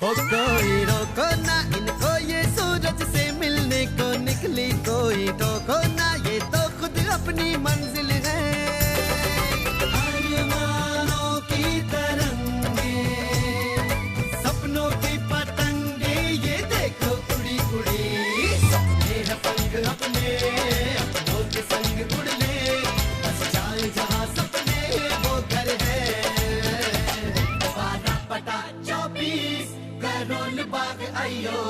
हो कोई रोको ना इनको, ये सूरज से मिलने को निकली, कोई टोको ना, ये तो खुद अपनी मंजिल है। अरमानों की तरंगे, सपनों की पतंगे, ये देखो उड़ी उड़ी, सपने हैं पंख अपने, अपनों के संग उड़ ले, बस जाए जहां सपने वो घर है। 12/24 करोल बाग आइयो,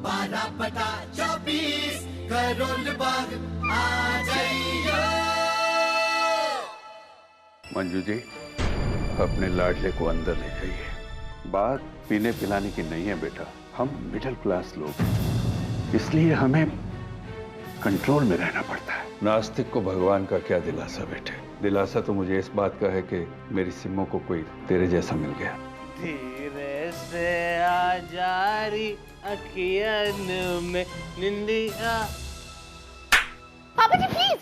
12/24 करोल बाग आ जाइयो। मंजू जी, अपने लाडले को अंदर ले जाइए। बात पीने पिलाने की नहीं है बेटा, हम मिडिल क्लास लोग हैं, इसलिए हमें कंट्रोल में रहना पड़ता है। नास्तिक को भगवान का क्या दिलासा बेटे, दिलासा तो मुझे इस बात का है कि मेरी सिम्मो को कोई तेरे जैसा मिल गया। धीरे से आ जारी अखियन में निंदिया। पापा जी प्लीज।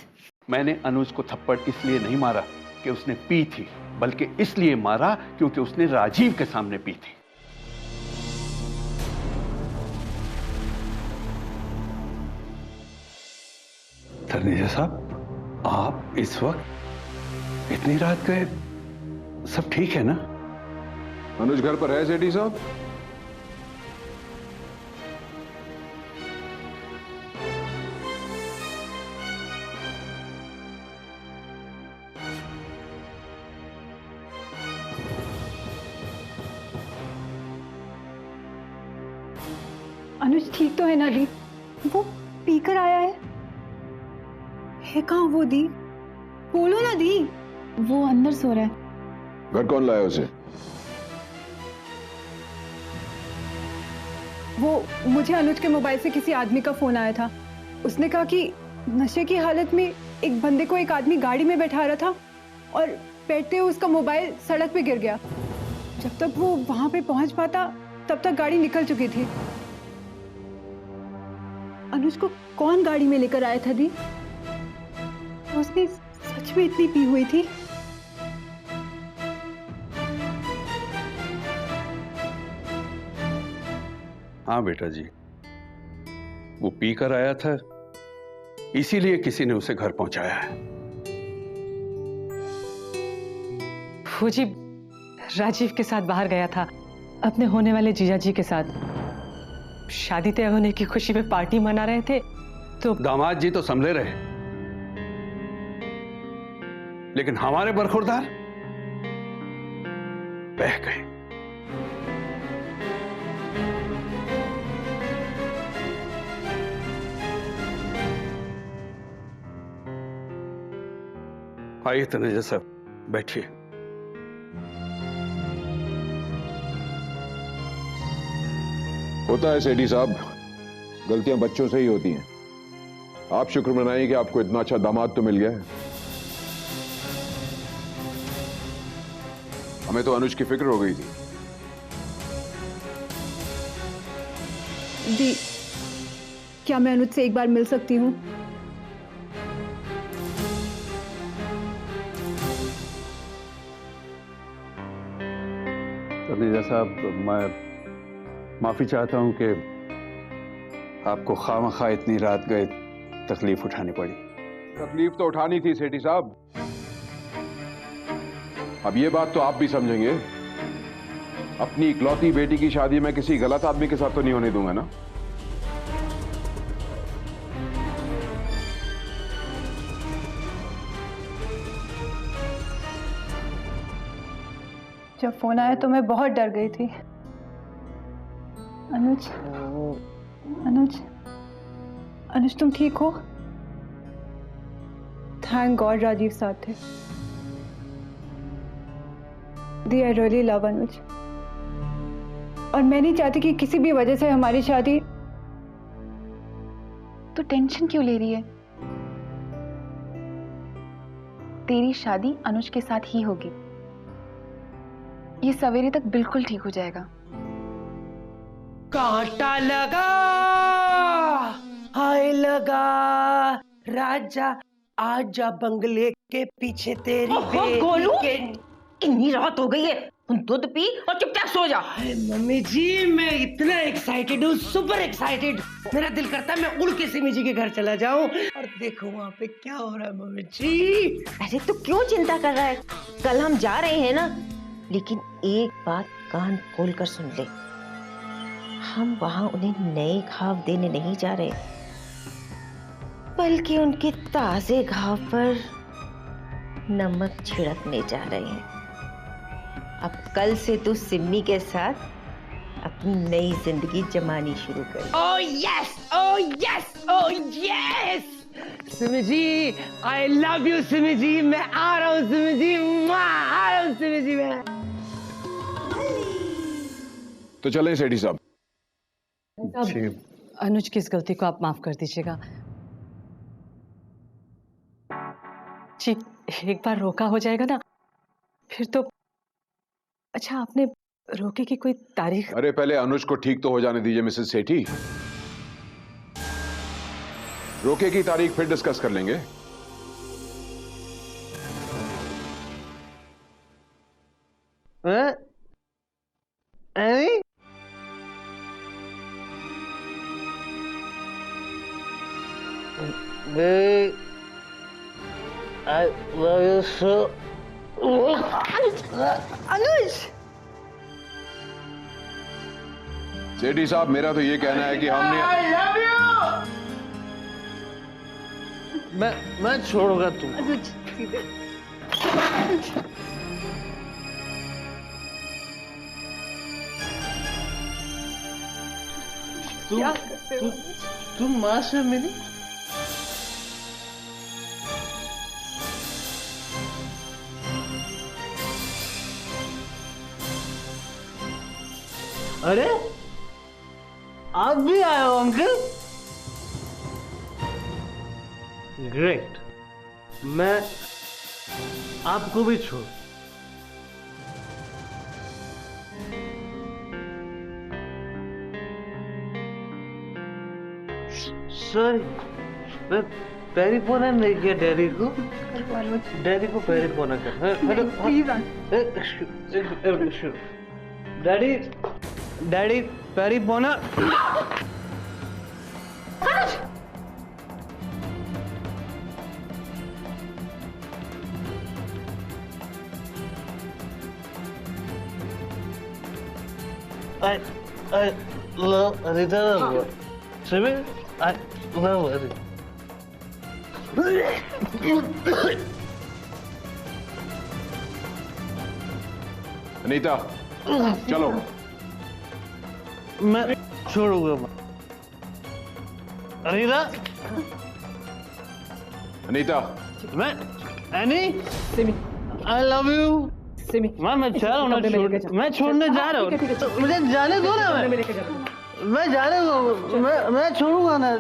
मैंने अनुज को थप्पड़ इसलिए नहीं मारा कि उसने पी थी, बल्कि इसलिए मारा क्योंकि उसने राजीव के सामने पी थी। धर्मेंद्र साहब, आप इस वक्त इतनी रात गए, सब ठीक है ना? अनुज घर पर है सेठी साहब? अनुज ठीक तो है ना दी? वो पीकर आया है कहाँ वो दी? बोलो ना दी। वो अंदर सो रहा है। घर कौन लाया उसे? वो मुझे अनुज के मोबाइल से किसी आदमी का फोन आया था। उसने कहा कि नशे की हालत में एक बंदे को एक आदमी गाड़ी में बैठा रहा था और बैठते हुए उसका मोबाइल सड़क पे गिर गया। जब तक वो वहां पे पहुंच पाता तब तक गाड़ी निकल चुकी थी। अनुज को कौन गाड़ी में लेकर आया था दी? उसने सच में इतनी पी हुई थी? हाँ बेटा जी, वो पी कर आया था, इसीलिए किसी ने उसे घर पहुंचाया है। वो जी राजीव के साथ बाहर गया था, अपने होने वाले जीजा जी के साथ। शादी तय होने की खुशी में पार्टी मना रहे थे तो दामाद जी तो संभले रहे, लेकिन हमारे बरखुरदार बह गए। आइए तनेजा साहब, बैठिए। होता है सेठी साहब, गलतियां बच्चों से ही होती हैं। आप शुक्र मनाइए कि आपको इतना अच्छा दामाद तो मिल गया है। हमें तो अनुज की फिक्र हो गई थी। दी, क्या मैं अनुज से एक बार मिल सकती हूँ? तनेजा साहब, मैं माफी चाहता हूं कि आपको खामखा इतनी रात गए तकलीफ उठानी पड़ी। तकलीफ तो उठानी थी सेठी साहब। अब ये बात तो आप भी समझेंगे, अपनी इकलौती बेटी की शादी में किसी गलत आदमी के साथ तो नहीं होने दूंगा ना। जब फोन आया तो मैं बहुत डर गई थी। अनुज, अनुज, अनुज तुम ठीक हो? थैंक गॉड राजीव साथ थे। दी आई रियली लव अनुज, और मैं नहीं चाहती कि किसी भी वजह से हमारी शादी। तो टेंशन क्यों ले रही है? तेरी शादी अनुज के साथ ही होगी। ये सवेरे तक बिल्कुल ठीक हो जाएगा। कांटा लगा हाय लगा, राजा आजा बंगले के पीछे तेरी बेटी गोलू, के। इतनी रात हो गई है, दूध पी और चुपचाप सो जा। अरे मम्मी जी, मैं इतना एक्साइटेड हूँ, सुपर एक्साइटेड। मेरा दिल करता है मैं उड़ के सिमी जी के घर चला जाऊं और देखो वहाँ पे क्या हो रहा है। मम्मी जी, अरे तू क्यों चिंता कर रहा है? कल हम जा रहे हैं ना, लेकिन एक बात कान खोल कर सुन ले, हम वहां उन्हें नए घाव देने नहीं जा रहे, बल्कि उनके ताजे घाव पर नमक छिड़कने जा रहे हैं। अब कल से तू सिम्मी के साथ अपनी नई जिंदगी जमानी शुरू कर। Oh yes, oh yes, oh yes. Simi ji, I love you Simi ji, मैं आ रहा हूँ सिमी जी, आ रहा हूँ सिमी जी मैं। तो चलें सेठी साहब। अनुज की इस गलती को आप माफ कर दीजिएगा जी। एक बार रोका हो जाएगा ना, फिर तो। अच्छा, आपने रोके की कोई तारीख? अरे पहले अनुज को ठीक तो हो जाने दीजिए मिसेस सेठी। रोके की तारीख फिर डिस्कस कर लेंगे। I love you so. अनुज, सेठी साहब, मेरा तो ये कहना है कि हमने I love you. मैं छोड़ूंगा तुमको। तुम माँ से मिली? अरे आप भी आए हो अंकल? ग्रेट। मैं आपको भी छोड़। सॉरी, मैं पैरी पोना नहीं किया डैडी को। डैडी को पैरी पोना कर। डैडी, डैडी पैरी पोना। I love Rita. Simi, I love Rita. Anita, चलो। मैं छोड़ूंगा। अनीता, अनीता, मैं any, Simi, I love you. Simi, मैं चाह रहा हूँ ना छोड़, मैं छोड़ने जा रहा हूँ। मुझे जाने दो ना। मैं जाने दो, मैं छोड़ूंगा ना।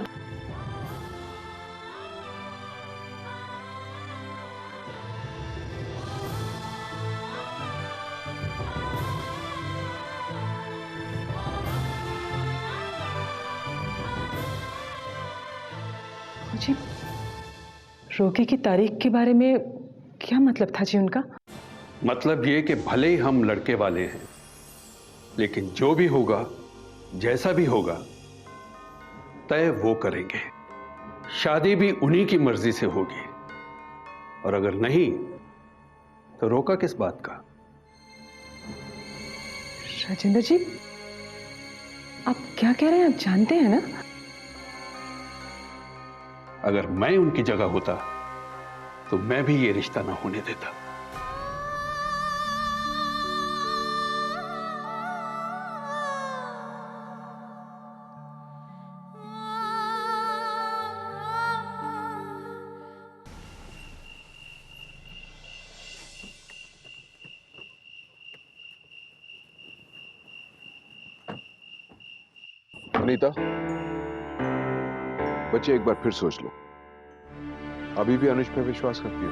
जी, रोके की तारीख के बारे में क्या मतलब था जी उनका? मतलब ये कि भले ही हम लड़के वाले हैं, लेकिन जो भी होगा, जैसा भी होगा, तय वो करेंगे। शादी भी उन्हीं की मर्जी से होगी, और अगर नहीं तो रोका किस बात का? राजेंद्र जी, आप क्या कह रहे हैं? आप जानते हैं ना? अगर मैं उनकी जगह होता तो मैं भी ये रिश्ता ना होने देता। अनीता, बच्चे एक बार फिर सोच लो, अभी भी अनुज पे विश्वास करती हो?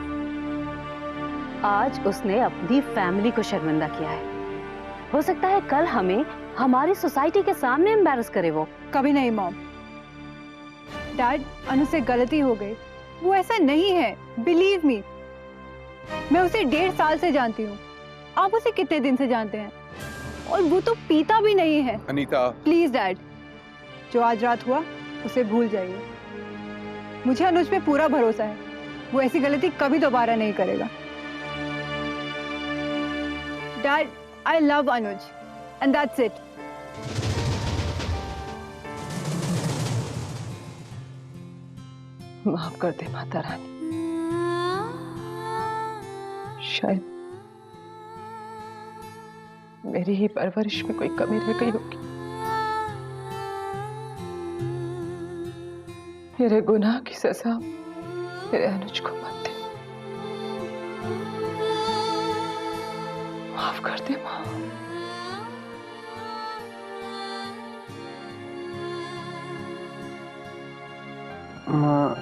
आज उसने अपनी फैमिली को शर्मिंदा किया है। हो सकता है कल हमें हमारी सोसाइटी के सामने एम्बैरस करे वो। कभी नहीं मॉम। डैड, अनु से गलती हो गई। वो ऐसा नहीं है, बिलीव मी। मैं उसे 1.5 साल से जानती हूँ आप उसे कितने दिन से जानते हैं? और वो तो पीता भी नहीं है। अनीता, प्लीज डैड, जो आज रात हुआ उसे भूल जाइए। मुझे अनुज पे पूरा भरोसा है, वो ऐसी गलती कभी दोबारा नहीं करेगा। Dad, I love Anuj and that's it. माफ कर दे माता रानी, शायद मेरी ही परवरिश में कोई कमी रह गई होगी। मेरे गुनाह की सजा मेरे अनुज को मत दे, माफ कर दे माँ। माँ,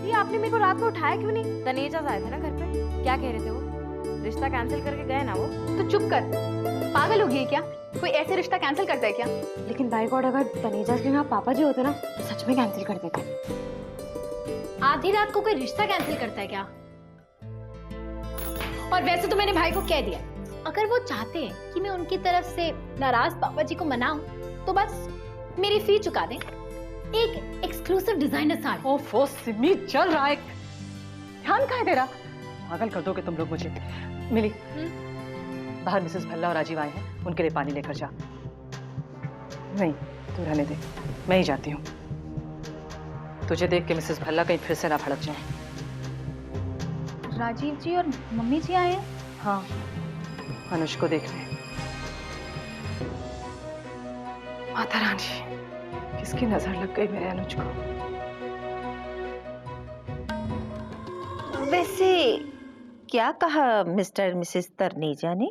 ये आपने मेरे को रात को उठाया क्यों नहीं? तनेजा आए थे ना घर पे, क्या कह रहे थे वो? रिश्ता कैंसिल करके गए ना वो। तो चुप कर, पागल हो गई है क्या? कोई ऐसे रिश्ता कैंसिल करता है क्या? लेकिन बाय गॉड अगर तनेजा के ना पापा जी होते ना तो सच में कैंसिल कर देते। आधी रात को कोई रिश्ता कैंसिल करता है क्या? और वैसे तो मैंने भाई को कह दिया, अगर वो चाहते हैं कि मैं उनकी तरफ से नाराज पापा जी को मनाऊं तो बस मेरी फी चुका दें। एक एक्सक्लूसिव डिजाइनर साड़ी। ओफो सिमी, चल रहा है, ध्यान कहाँ है तेरा? पागल कर दोगे तुम लोग मुझे। मिली, बाहर मिसेस भल्ला और राजीव आए हैं, उनके लिए पानी लेकर जा। नहीं, तू रहने दे, मैं ही जाती हूँ। तुझे देख के मिसेस भल्ला कहीं फिर से ना भड़क जाए। राजीव जी और मम्मी जी आए हैं? हाँ, अनुज को देखने। माता रानी, किसकी नजर लग गई मेरे अनुज को? वैसे क्या कहा मिस्टर मिसेस तनेजा ने?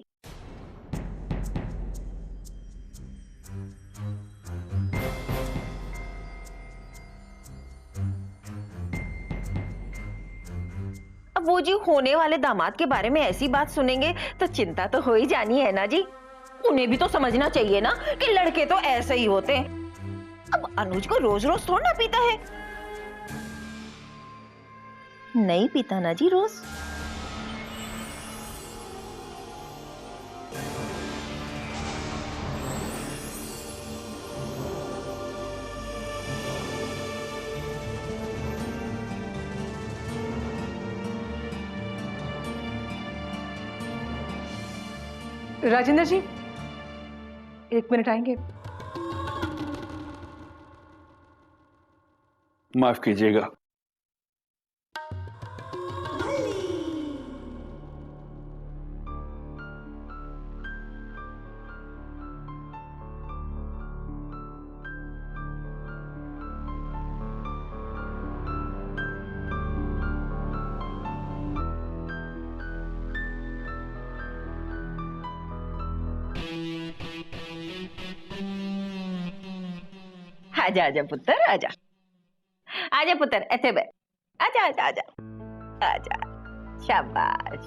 अब वो जी होने वाले दामाद के बारे में ऐसी बात सुनेंगे तो चिंता तो हो ही जानी है ना जी। उन्हें भी तो समझना चाहिए ना कि लड़के तो ऐसे ही होते हैं। अब अनुज को रोज रोज थोड़ा ना पीता है, नहीं पीता ना जी रोज। राजेंद्र जी, 1 मिनट आएंगे? माफ कीजिएगा। आजा आजा पुत्र, आजा आजा पुत्र, ऐसे बैठ। आजा आजा आजा आजा, शाबाश।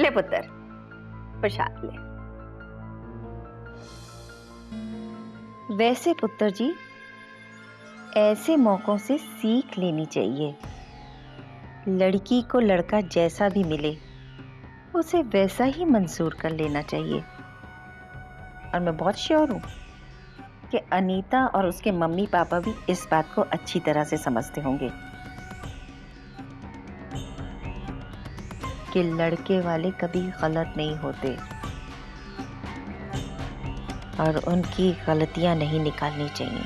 ले पुत्र, प्रसाद ले। वैसे पुत्र जी, ऐसे मौकों से सीख लेनी चाहिए। लड़की को लड़का जैसा भी मिले उसे वैसा ही मंजूर कर लेना चाहिए। और मैं बहुत श्योर हूं कि अनीता और उसके मम्मी पापा भी इस बात को अच्छी तरह से समझते होंगे कि लड़के वाले कभी गलत नहीं होते और उनकी गलतियां नहीं निकालनी चाहिए।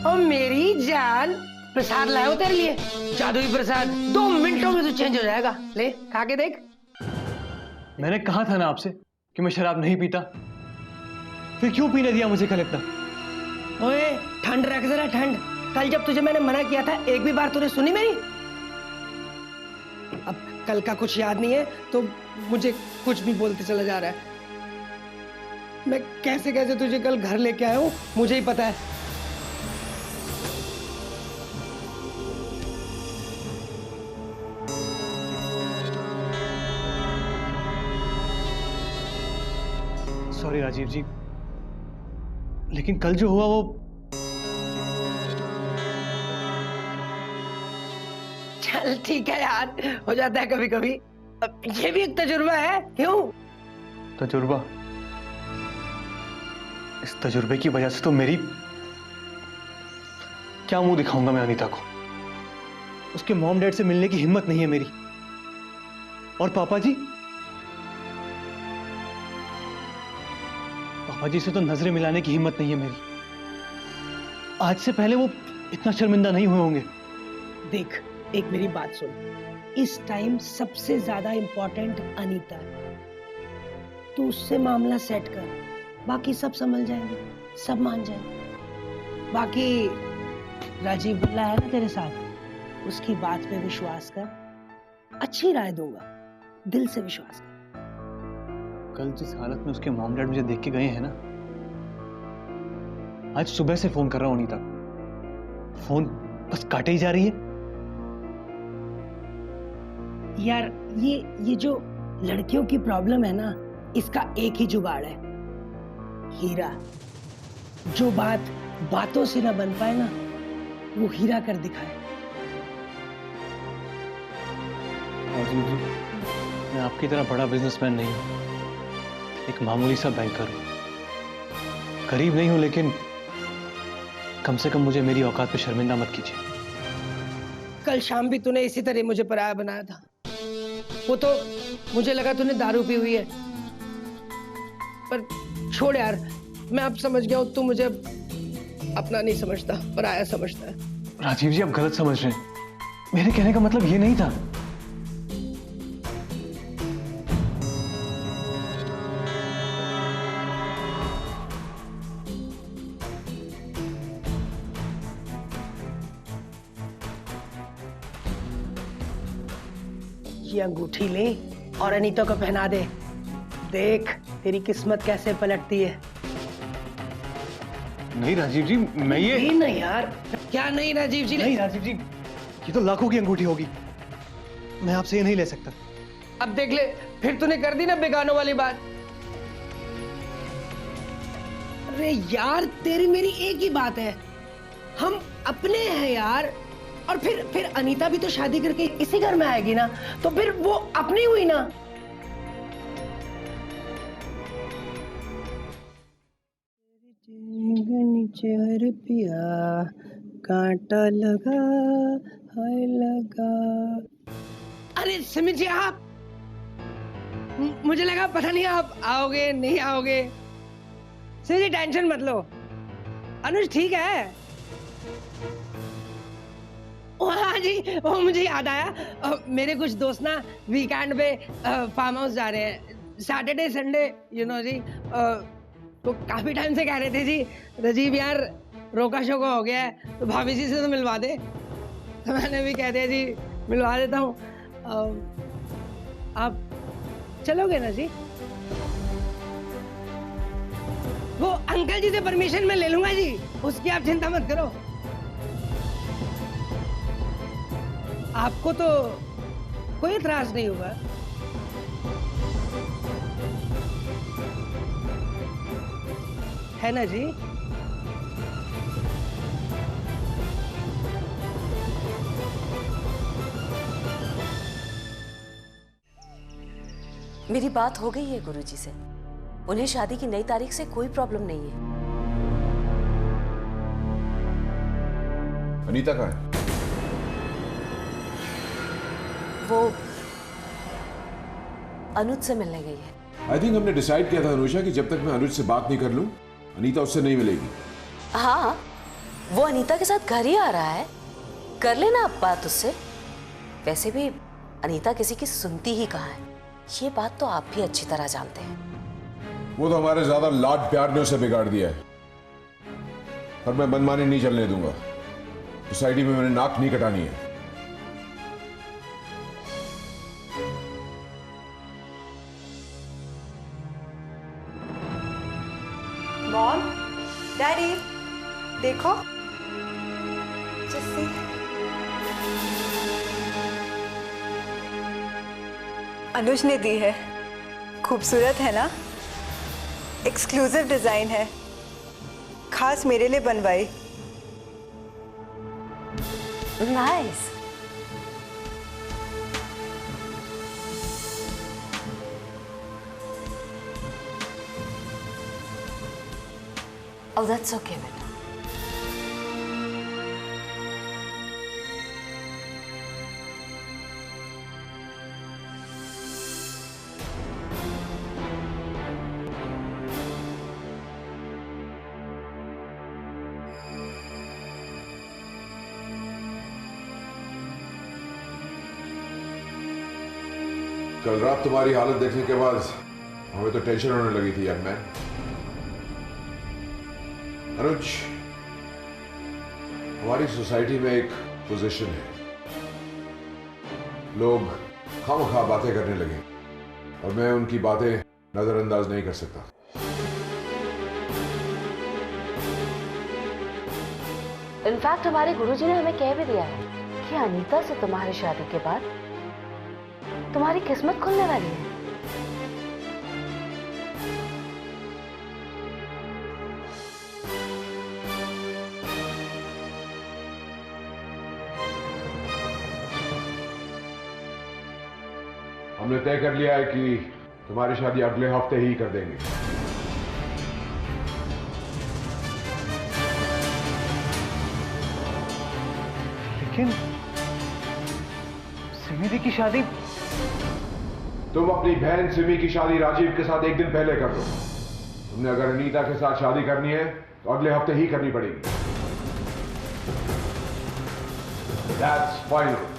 ओ मेरी जान, प्रसाद लाया हो तेरे लिए, जादुई प्रसाद। 2 मिनटों में तो चेंज हो जाएगा। ले खा के देख। मैंने कहा था ना आपसे कि मैं शराब नहीं पीता, फिर क्यों पीने दिया मुझे कल इतना? ओए ठंड रख जरा, ठंड। कल जब तुझे मैंने मना किया था, एक भी बार तूने सुनी मेरी? अब कल का कुछ याद नहीं है तो मुझे कुछ भी बोलते चला जा रहा है। मैं कैसे कैसे तुझे कल घर लेके आया हूँ मुझे ही पता है। सॉरी राजीव जी, लेकिन कल जो हुआ वो चल ठीक है यार, हो जाता है कभी कभी। ये भी एक तजुर्बा है। क्यों? तजुर्बा? इस तजुर्बे की वजह से तो मेरी क्या मुंह दिखाऊंगा मैं अनीता को। उसके मॉम डैड से मिलने की हिम्मत नहीं है मेरी। और पापा जी से तो नजरें मिलाने की हिम्मत नहीं है मेरी। आज से पहले वो इतना शर्मिंदा नहीं हुए होंगे। देख, एक मेरी बात सुन, इस टाइम सबसे ज्यादा इंपॉर्टेंट अनीता है। तू उससे मामला सेट कर, बाकी सब संभल जाएंगे, सब मान जाएंगे। बाकी राजीव बिल्ला है ना तेरे साथ, उसकी बात पे विश्वास कर, अच्छी राय दूंगा, दिल से विश्वास कर। कल जिस हालत में उसके मॉम डैड मुझे देख के गए हैं ना, आज सुबह से फोन कर रहा हूं अनीता, फोन बस काटे ही जा रही है। यार ये जो लड़कियों की प्रॉब्लम है ना, इसका एक ही जुगाड़ है, हीरा। जो बात बातों से ना बन पाए ना, वो हीरा कर दिखाए। राजीव जी, मैं आपकी तरह बड़ा बिजनेसमैन नहीं हूं, एक मामूली सा बैंकर हूं। गरीब नहीं हूं, लेकिन कम से कम मुझे मेरी औकात पे शर्मिंदा मत कीजिए। कल शाम भी तूने इसी तरह मुझे पराया बनाया था। वो तो मुझे लगा तूने दारू पी हुई है, पर छोड़ यार, मैं अब समझ गया हूँ तू मुझे अपना नहीं समझता, पराया समझता है। राजीव जी, आप गलत समझ रहे हैं। मेरे कहने का मतलब ये नहीं था। ये अंगूठी ले और अनीता को पहना दे। देख तेरी किस्मत कैसे पलटती है। नहीं राजीव जी, मैं ये नहीं यार। क्या नहीं राजीव जी? नहीं राजीव जी, ये तो लाखों की अंगूठी होगी, मैं आपसे ये नहीं ले सकता। अब देख ले, फिर तूने कर दी ना बेगानों वाली बात। अरे यार, तेरी मेरी एक ही बात है, हम अपने हैं यार। और फिर अनीता भी तो शादी करके इसी घर में आएगी ना, तो फिर वो अपनी हुई ना। नीचे हर पिया कांटा लगा, हाय लगा। अरे सिमी जी, आप, मुझे लगा पता नहीं आप आओगे नहीं आओगे। सिमी जी टेंशन मत लो, अनुज ठीक है। ओ हाँ जी, वो मुझे याद आया, मेरे कुछ दोस्त ना वीकेंड पे फार्म हाउस जा रहे हैं, सैटरडे संडे यू नो जी। तो काफी टाइम से कह रहे थे जी, राजीव यार रोका शोका हो गया है, तो भाभी जी से तो मिलवा दे। तो मैंने भी कह दिया जी मिलवा देता हूँ। आप चलोगे ना जी? वो अंकल जी से परमिशन मैं ले लूंगा जी, उसकी आप चिंता मत करो। आपको तो कोई इतराज नहीं होगा। है ना जी? मेरी बात हो गई है गुरुजी से, उन्हें शादी की नई तारीख से कोई प्रॉब्लम नहीं है। अनीता कहाँ है? वो अनुज से मिलने गई है। आई थिंक हमने डिसाइड किया था अनुषा कि जब तक मैं अनुज से बात नहीं कर लूं, अनीता उससे नहीं मिलेगी। हाँ, वो अनीता के साथ घर ही आ रहा है, कर लेना आप बात उससे। वैसे भी अनीता किसी की सुनती ही कहाँ है, ये बात तो आप भी अच्छी तरह जानते हैं। वो तो हमारे ज्यादा लाड प्यार ने उसे बिगाड़ दिया है, पर मैं मनमानी नहीं चलने दूंगा। सोसाइटी में मैंने नाक नहीं कटानी है। देखो जैसे अनुज ने दी है, खूबसूरत है ना? एक्सक्लूसिव डिजाइन है, खास मेरे लिए बनवाई। नाइस। Oh, that's okay, बेटा। कल रात तुम्हारी हालत देखने के बाद हमें तो टेंशन होने लगी थी यंग मैन। अनुज, हमारी सोसाइटी में एक पोजीशन है, लोग खामखा बातें करने लगे और मैं उनकी बातें नजरअंदाज नहीं कर सकता। इनफैक्ट हमारे गुरुजी ने हमें कह भी दिया है कि अनीता से तुम्हारी शादी के बाद तुम्हारी किस्मत खुलने वाली है। हमने तय कर लिया है कि तुम्हारी शादी अगले हफ्ते ही कर देंगे। लेकिन सिमी की शादी? तुम अपनी बहन सिमी की शादी राजीव के साथ एक दिन पहले कर दो। तुमने अगर अनीता के साथ शादी करनी है तो अगले हफ्ते ही करनी पड़ेगी। That's final.